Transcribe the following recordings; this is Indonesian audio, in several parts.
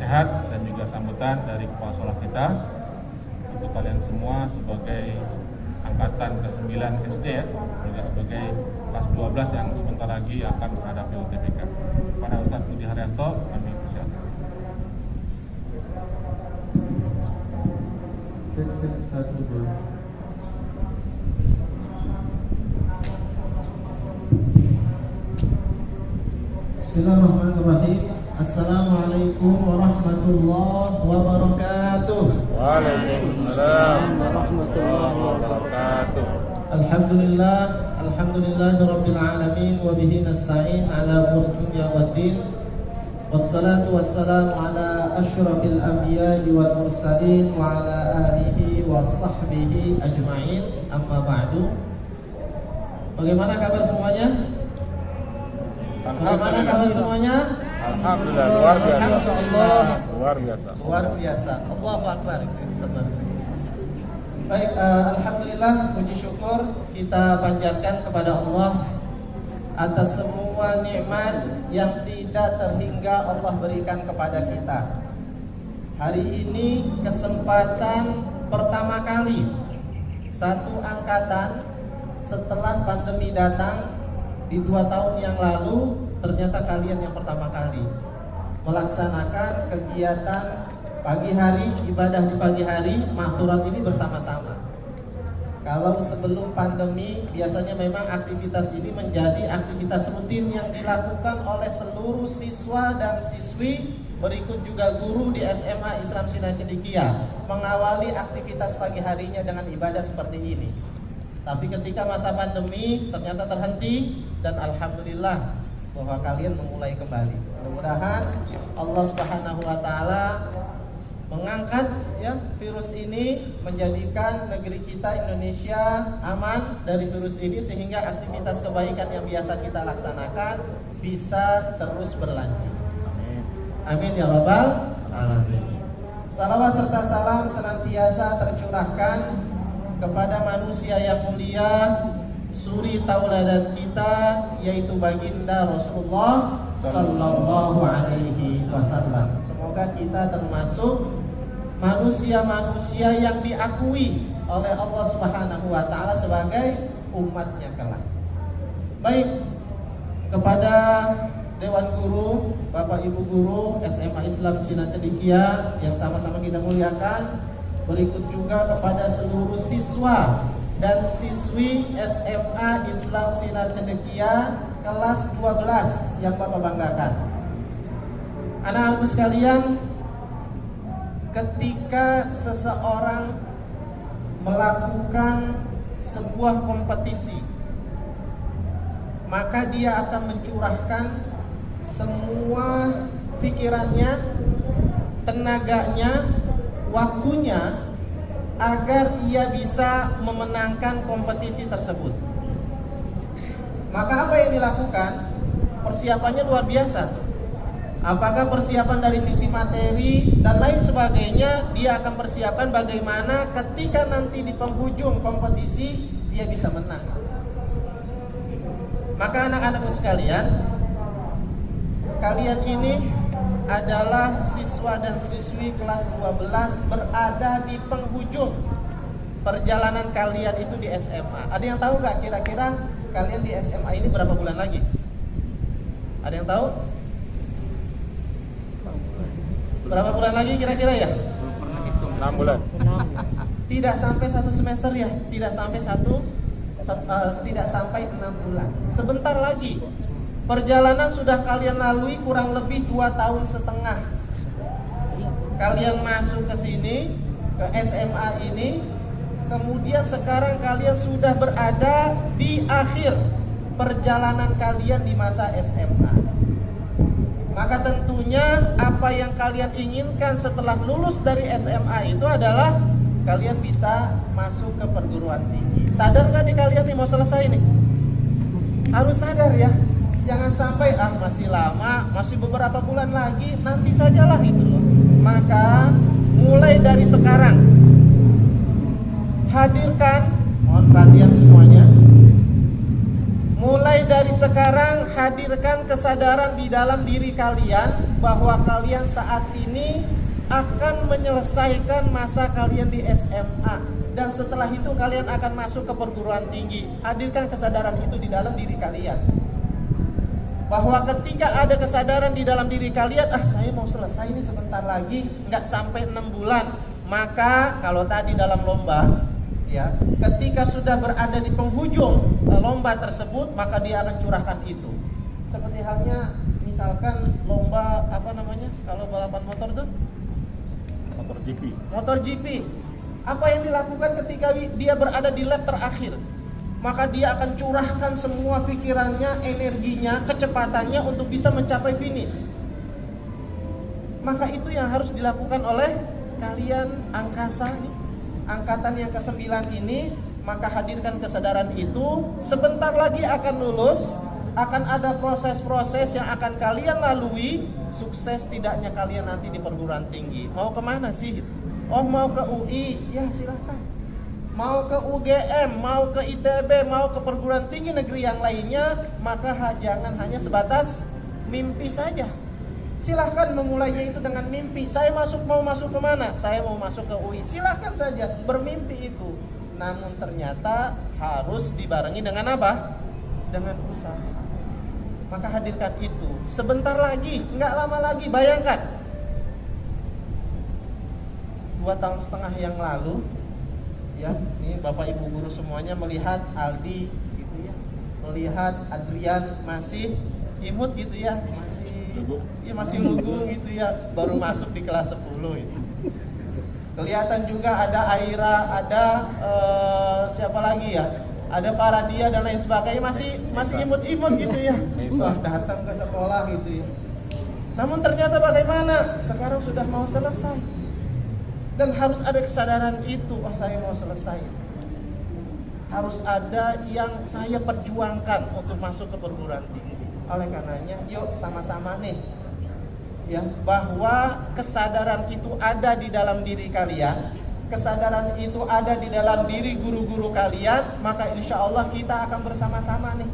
nasihat dan juga sambutan dari kepala sekolah kita untuk kalian semua sebagai angkatan ke-9 SD ya, juga sebagai kelas 12 yang sebentar lagi akan menghadapi UTBK. Pada Ustaz Budi Haryanto, kami persilakan. Bismillahirrahmanirrahim. Assalamualaikum warahmatullahi wabarakatuh. Waalaikumsalam warahmatullahi wabarakatuh. Alhamdulillahirabbil alamin wa bihi nasta'in ala umuri dunya waddin. Wassalatu wassalamu ala asyrafil anbiya'i wal mursalin wa ala alihi wa sahbihi ajma'in. Amma ba'du. Bagaimana kabar semuanya? Bagaimana kabar semuanya? Alhamdulillah, luar biasa. Alhamdulillah. Luar biasa. Allahu Akbar. Baik, alhamdulillah, puji syukur kita panjatkan kepada Allah atas semua nikmat yang tidak terhingga Allah berikan kepada kita. Hari ini kesempatan pertama kali satu angkatan setelah pandemi datang di 2 tahun yang lalu, ternyata kalian yang pertama kali melaksanakan kegiatan pagi hari, ibadah di pagi hari, mahfurat ini bersama-sama. Kalau sebelum pandemi biasanya memang aktivitas ini menjadi aktivitas rutin yang dilakukan oleh seluruh siswa dan siswi, berikut juga guru di SMA Islam Sinar Cendekia, mengawali aktivitas pagi harinya dengan ibadah seperti ini. Tapi ketika masa pandemi ternyata terhenti, dan alhamdulillah bahwa kalian memulai kembali. Mudah-mudahan Allah Subhanahu wa taala mengangkat ya virus ini, menjadikan negeri kita Indonesia aman dari virus ini, sehingga aktivitas kebaikan yang biasa kita laksanakan bisa terus berlanjut. Amin. Amin ya rabbal alamin. Salawat serta salam senantiasa tercurahkan kepada manusia yang mulia, suri tauladan kita, yaitu baginda Rasulullah sallallahu alaihi wasallam. Semoga kita termasuk manusia-manusia yang diakui oleh Allah Subhanahu wa taala sebagai umatnya kelak. Baik, kepada Dewan Guru, Bapak Ibu Guru SMA Islam Sinar Cendekia yang sama-sama kita muliakan, berikut juga kepada seluruh siswa dan siswi SMA Islam Sinar Cendekia kelas 12 yang Bapak banggakan. Anak-anakku sekalian, ketika seseorang melakukan sebuah kompetisi, maka dia akan mencurahkan semua pikirannya, tenaganya, waktunya agar ia bisa memenangkan kompetisi tersebut. Maka apa yang dilakukan? Persiapannya luar biasa. Apakah persiapan dari sisi materi dan lain sebagainya, dia akan persiapkan bagaimana ketika nanti di penghujung kompetisi dia bisa menang. Maka anak-anakku sekalian, kalian ini adalah siswa dan siswi kelas 12 berada di penghujung perjalanan kalian itu di SMA. Ada yang tahu nggak kira-kira kalian di SMA ini berapa bulan lagi? Ada yang tahu? Berapa bulan lagi kira-kira ya? 6 bulan. Tidak sampai 1 semester ya, tidak sampai 6 bulan. Sebentar lagi. Perjalanan sudah kalian lalui kurang lebih 2 tahun setengah. Kalian masuk ke sini, ke SMA ini, kemudian sekarang kalian sudah berada di akhir perjalanan kalian di masa SMA. Maka tentunya apa yang kalian inginkan setelah lulus dari SMA itu adalah kalian bisa masuk ke perguruan tinggi. Sadar gak nih kalian nih mau selesai nih? Harus sadar ya. Jangan sampai masih lama, masih beberapa bulan lagi, nanti sajalah gitu loh. Maka mulai dari sekarang hadirkan, mohon perhatian semuanya. Mulai dari sekarang hadirkan kesadaran di dalam diri kalian bahwa kalian saat ini akan menyelesaikan masa kalian di SMA, dan setelah itu kalian akan masuk ke perguruan tinggi. Hadirkan kesadaran itu di dalam diri kalian, bahwa ketika ada kesadaran di dalam diri kalian, saya mau selesai ini sebentar lagi, nggak sampai 6 bulan. Maka kalau tadi dalam lomba, ya, ketika sudah berada di penghujung lomba tersebut, maka dia akan curahkan itu. Seperti halnya misalkan lomba apa namanya kalau balapan motor tuh? Motor GP. Apa yang dilakukan ketika dia berada di lap terakhir? Maka dia akan curahkan semua pikirannya, energinya, kecepatannya untuk bisa mencapai finish. Maka itu yang harus dilakukan oleh kalian angkasa nih, angkatan yang ke-9 ini. Maka hadirkan kesadaran itu. Sebentar lagi akan lulus, akan ada proses-proses yang akan kalian lalui. Sukses tidaknya kalian nanti di perguruan tinggi. Mau kemana sih? Oh, mau ke UI, ya silahkan. Mau ke UGM, mau ke ITB, mau ke perguruan tinggi negeri yang lainnya, maka jangan hanya sebatas mimpi saja. Silahkan memulainya itu dengan mimpi. Saya mau masuk kemana? Saya mau masuk ke UI. Silahkan saja bermimpi itu. Namun ternyata harus dibarengi dengan apa? Dengan usaha. Maka hadirkan itu. Sebentar lagi, nggak lama lagi. Bayangkan 2,5 tahun yang lalu, ya, ini Bapak Ibu guru semuanya melihat Aldi gitu ya, melihat Adrian masih imut gitu ya, masih lugu gitu ya, baru masuk di kelas 10 itu. Kelihatan juga ada Aira, ada siapa lagi ya? Ada Paradia dan lain sebagainya, masih imut-imut gitu ya. Wah, datang ke sekolah gitu ya. Namun ternyata bagaimana? Sekarang sudah mau selesai. Dan harus ada kesadaran itu, saya mau selesai. Harus ada yang saya perjuangkan untuk masuk ke perguruan tinggi. Oleh karenanya, yuk sama-sama nih, ya, bahwa kesadaran itu ada di dalam diri kalian. Kesadaran itu ada di dalam diri guru-guru kalian. Maka insya Allah kita akan bersama-sama nih.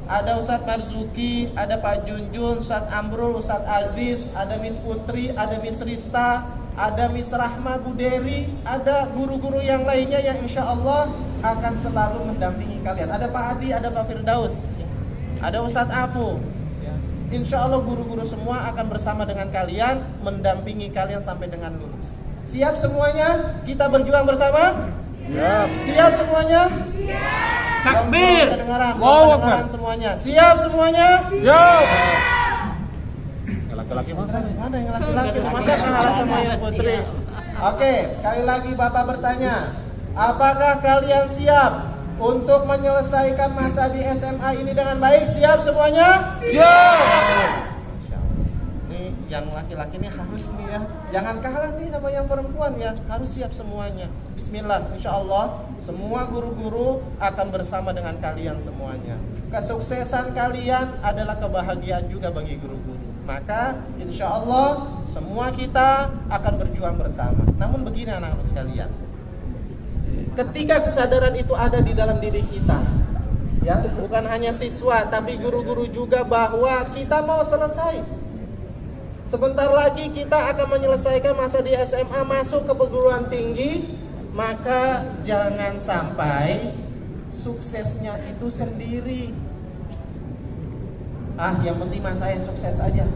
Ada Ustadz Marzuki, ada Pak Junjun, Ustadz Amrul, Ustadz Aziz, ada Miss Putri, ada Miss Rista, ada Miss Rahma Buderi, ada guru-guru yang lainnya yang insya Allah akan selalu mendampingi kalian. Ada Pak Adi, ada Pak Firdaus, ada Ustadz Afu. Insya Allah guru-guru semua akan bersama dengan kalian, mendampingi kalian sampai dengan lulus. Siap semuanya? Kita berjuang bersama? Siap. Siap semuanya? Siap. Takbir. Kedengaran semuanya. Siap semuanya? Siap. Laki-laki mana yang laki-laki? Masa kalah sama yang putri? Oke, sekali lagi Bapak bertanya, apakah kalian siap untuk menyelesaikan masa di SMA ini dengan baik? Siap semuanya? Siap. Yang laki-laki ini harus nih ya, jangan kalah nih sama yang perempuan ya, harus siap semuanya. Bismillah, insya Allah semua guru-guru akan bersama dengan kalian semuanya. Kesuksesan kalian adalah kebahagiaan juga bagi guru-guru. Maka insya Allah semua kita akan berjuang bersama. Namun begini anak-anak sekalian, ketika kesadaran itu ada di dalam diri kita, ya, bukan hanya siswa tapi guru-guru juga, bahwa kita mau selesai. Sebentar lagi kita akan menyelesaikan masa di SMA, masuk ke perguruan tinggi. Maka jangan sampai suksesnya itu sendiri. Yang penting mah saya sukses aja,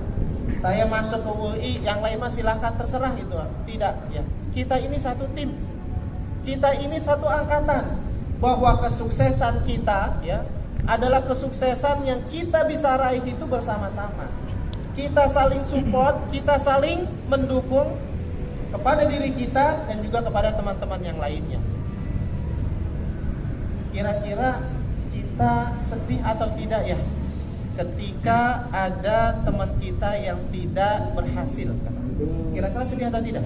saya masuk ke UI, yang lain mah silahkan terserah itu. Tidak ya, kita ini satu tim, kita ini satu angkatan. Bahwa kesuksesan kita ya adalah kesuksesan yang kita bisa raih itu bersama-sama. Kita saling support, kita saling mendukung kepada diri kita dan juga kepada teman-teman yang lainnya. Kira-kira kita sedih atau tidak ya ketika ada teman kita yang tidak berhasil? Kira-kira sedih atau tidak?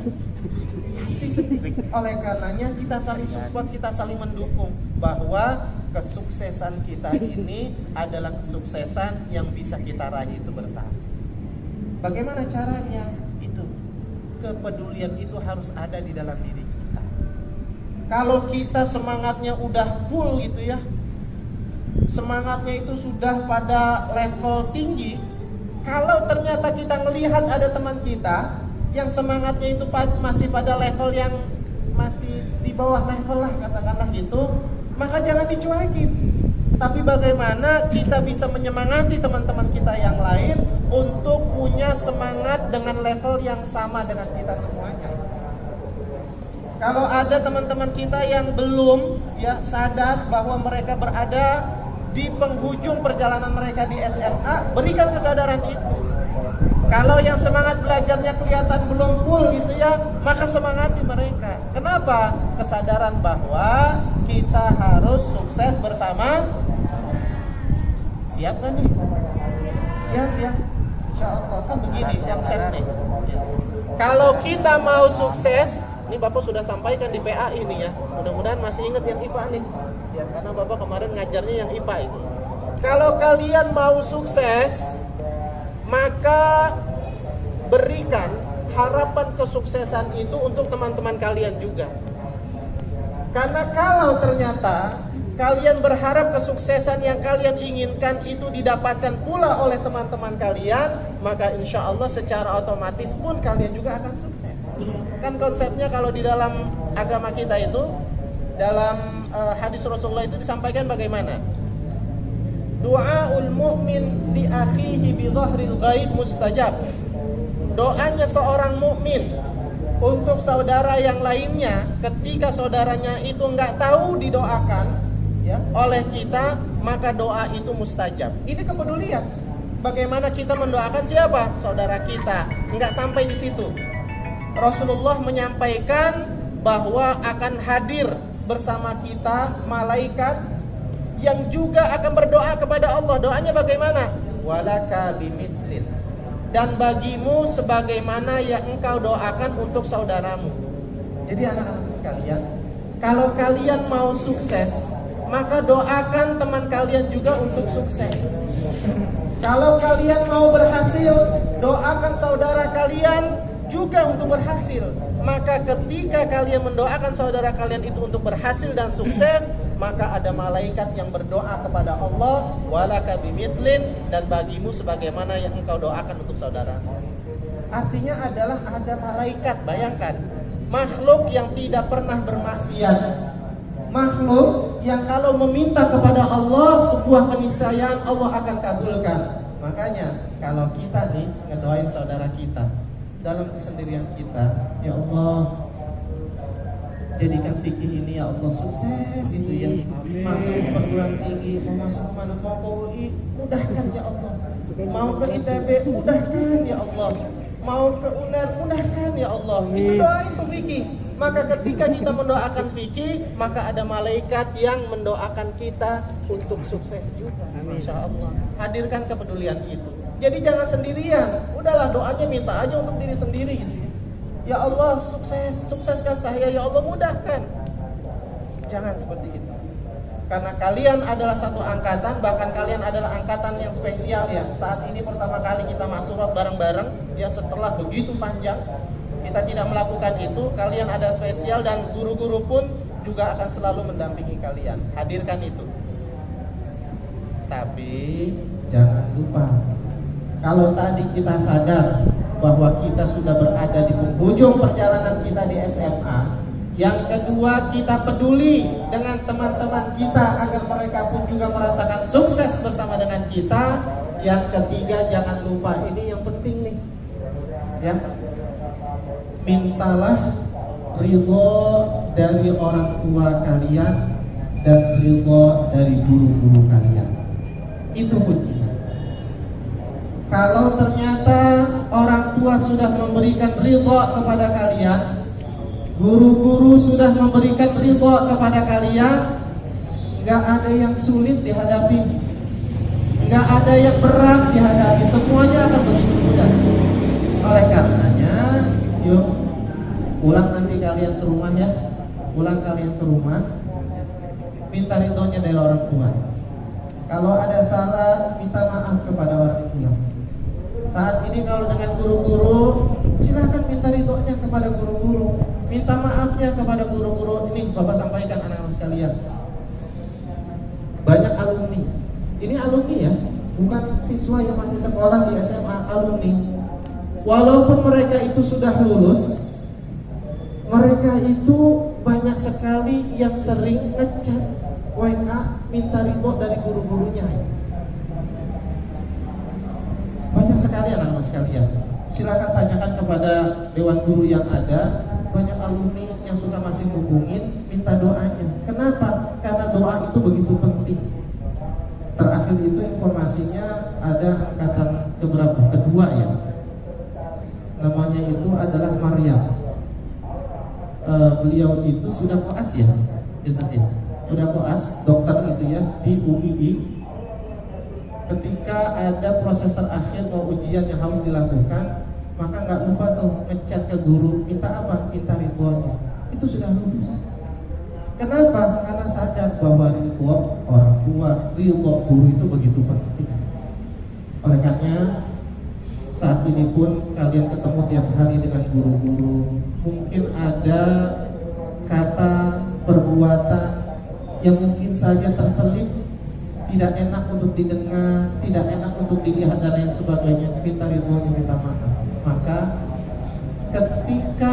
Pasti sedih. Oleh karenanya kita saling support, kita saling mendukung, bahwa kesuksesan kita ini adalah kesuksesan yang bisa kita raih itu bersama. Bagaimana caranya? Itu kepedulian itu harus ada di dalam diri kita. Kalau kita semangatnya udah full gitu ya, semangatnya itu sudah pada level tinggi, Kalau ternyata kita melihat ada teman kita yang semangatnya itu masih pada level yang masih di bawah level lah, katakanlah gitu, maka jangan dicuekin. Tapi bagaimana kita bisa menyemangati teman-teman kita yang lain untuk punya semangat dengan level yang sama dengan kita semuanya. Kalau ada teman-teman kita yang belum sadar bahwa mereka berada di penghujung perjalanan mereka di SMA, berikan kesadaran itu. Kalau yang semangat belajarnya kelihatan belum full gitu maka semangati mereka. Kenapa? Kesadaran bahwa kita harus sukses bersama. Siap kan nih? Siap ya? Insya Allah kan begini yang set nih. Kalau kita mau sukses, ini Bapak sudah sampaikan di PA ini ya. Mudah-mudahan masih ingat yang IPA nih. Ya, karena Bapak kemarin ngajarnya yang IPA itu. Kalau kalian mau sukses, maka berikan harapan kesuksesan itu untuk teman-teman kalian juga. Karena kalau ternyata kalian berharap kesuksesan yang kalian inginkan itu didapatkan pula oleh teman-teman kalian, maka insya Allah secara otomatis pun kalian juga akan sukses. Kan konsepnya kalau di dalam agama kita itu, dalam hadis Rasulullah itu disampaikan bagaimana? Du'aul mu'min li akhihi bi dhahril ghaib mustajab. Doanya seorang mukmin untuk saudara yang lainnya ketika saudaranya itu enggak tahu didoakan oleh kita, maka doa itu mustajab. Ini kepedulian. Bagaimana kita mendoakan siapa? Saudara kita. Enggak sampai di situ. Rasulullah menyampaikan bahwa akan hadir bersama kita malaikat yang juga akan berdoa kepada Allah. Doanya bagaimana? Walaka bimithlin. Dan bagimu sebagaimana yang engkau doakan untuk saudaramu. Jadi anak-anak sekalian, kalau kalian mau sukses, maka doakan teman kalian juga untuk sukses. Kalau kalian mau berhasil, doakan saudara kalian juga untuk berhasil. Maka ketika kalian mendoakan saudara kalian itu untuk berhasil dan sukses, maka ada malaikat yang berdoa kepada Allah, walaka bimithlin, dan bagimu sebagaimana yang engkau doakan untuk saudara. Artinya adalah ada malaikat, bayangkan, makhluk yang tidak pernah bermaksiat, makhluk yang kalau meminta kepada Allah sebuah keniscayaan Allah akan kabulkan. Makanya kalau kita nih ngedoain saudara kita dalam kesendirian kita, ya Allah, jadikan fikih ini ya Allah sukses itu ya, masuk perguruan tinggi, mau masuk kemana, mau ke UI, mudahkan ya Allah, mau ke ITB, mudahkan ya Allah, mau ke UNER, mudahkan ya Allah. Itu doa itu fikih. Maka ketika kita mendoakan fikih, maka ada malaikat yang mendoakan kita untuk sukses juga. Masya Allah. Hadirkan kepedulian itu. Jadi jangan sendirian. Udahlah, doanya minta aja untuk diri sendiri gitu. Ya Allah, sukseskan saya ya Allah, mudahkan. Jangan seperti itu. Karena kalian adalah satu angkatan, bahkan kalian adalah angkatan yang spesial ya. Saat ini pertama kali kita masuk bareng-bareng ya, setelah begitu panjang kita tidak melakukan itu. Kalian ada spesial dan guru-guru pun juga akan selalu mendampingi kalian. Hadirkan itu. Tapi jangan lupa, kalau tadi kita sadar bahwa kita sudah berada di penghujung perjalanan kita di SMA, yang kedua kita peduli dengan teman-teman kita agar mereka pun juga merasakan sukses bersama dengan kita. Yang ketiga jangan lupa, ini yang penting nih ya, mintalah ridho dari orang tua kalian dan ridho dari guru-guru kalian. Itu kuncinya. Kalau ternyata orang tua sudah memberikan ridho kepada kalian, guru-guru sudah memberikan ridho kepada kalian, gak ada yang sulit dihadapi, gak ada yang berat dihadapi, semuanya akan begitu mudah. Oleh karenanya, yuk pulang nanti kalian ke rumah ya, pulang kalian ke rumah, minta ridhonya dari orang tua. Kalau ada salah, minta maaf kepada orang tua. Saat ini kalau dengan guru-guru, silakan minta ridhonya kepada guru-guru, minta maafnya kepada guru-guru. Ini Bapak sampaikan anak-anak sekalian, banyak alumni. Ini alumni ya, bukan siswa yang masih sekolah di SMA, alumni. Walaupun mereka itu sudah lulus, mereka itu banyak sekali yang sering ngechat WA minta ridho dari guru-gurunya. Banyak sekali anak-anak sekalian. Silakan tanyakan kepada dewan guru yang ada. Banyak alumni yang suka masih hubungin minta doanya. Kenapa? Karena doa itu begitu penting. Terakhir itu informasinya ada angkatan keberapa? Kedua ya. Namanya itu adalah Maryam. Beliau itu sudah koas ya, sudah koas dokter gitu ya di UII. Ketika ada proses terakhir mau ujian yang harus dilakukan, maka nggak lupa tuh ngechat ke guru, minta apa? Minta ridhonya. Itu sudah lulus. Kenapa? Karena sadar bahwa ridho orang tua, ridho guru itu begitu penting. Oleh karena saat ini pun kalian ketemu tiap hari dengan guru-guru, mungkin ada kata perbuatan yang mungkin saja terselip, tidak enak untuk didengar, tidak enak untuk dilihat dan lain sebagainya. Minta ridhonya, minta maaf. Maka ketika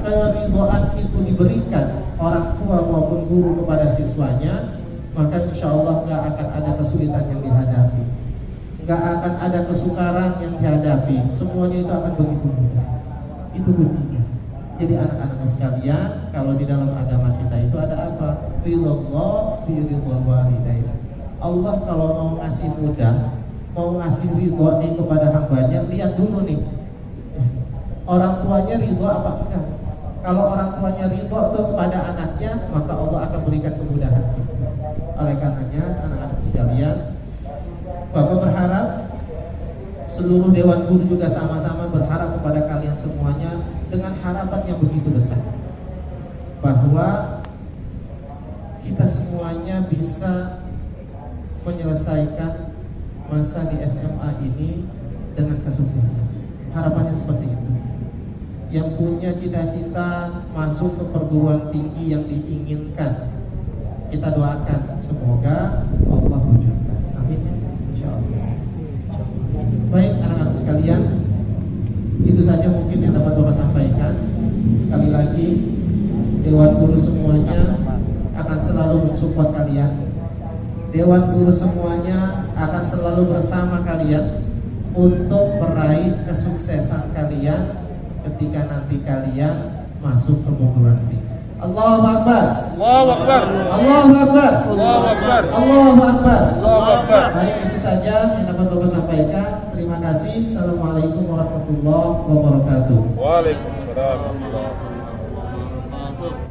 keridhaan itu diberikan orang tua maupun guru kepada siswanya, maka insya Allah gak akan ada kesulitan yang dihadapi, gak akan ada kesukaran yang dihadapi. Semuanya itu akan begitu mudah. Itu kuncinya. Jadi anak-anak sekalian, kalau di dalam agama kita itu ada apa? Ridho fi ridho walidain. Allah kalau mau ngasih mudah, mau ngasih ridho nih kepada hambanya, lihat dulu nih orang tuanya ridho apa enggak. Kalau orang tuanya ridho tuh kepada anaknya, maka Allah akan berikan kemudahan. Oleh karenanya anak-anak sekalian, Bapak berharap seluruh dewan guru juga sama-sama berharap kepada kalian semuanya dengan harapan yang begitu besar, bahwa kita semuanya bisa menyelesaikan masa di SMA ini dengan kesuksesan. Harapannya seperti itu. Yang punya cita-cita masuk ke perguruan tinggi yang diinginkan, kita doakan semoga Allah wujudkan. Amin. Insyaallah. Baik anak-anak sekalian, itu saja mungkin yang dapat Bapak sampaikan. Sekali lagi, dewan guru semuanya akan selalu mensupport kalian. Dewan guru semuanya akan selalu bersama kalian untuk meraih kesuksesan kalian ketika nanti kalian masuk ke perguruan tinggi. Allahu Akbar. Allahu Akbar. Allahu Akbar. Allahu Akbar. Allahu Akbar. Allahu Akbar. Baik, itu saja yang dapat Bapak sampaikan. Terima kasih. Assalamualaikum warahmatullahi wabarakatuh. Waalaikumsalam warahmatullahi wabarakatuh.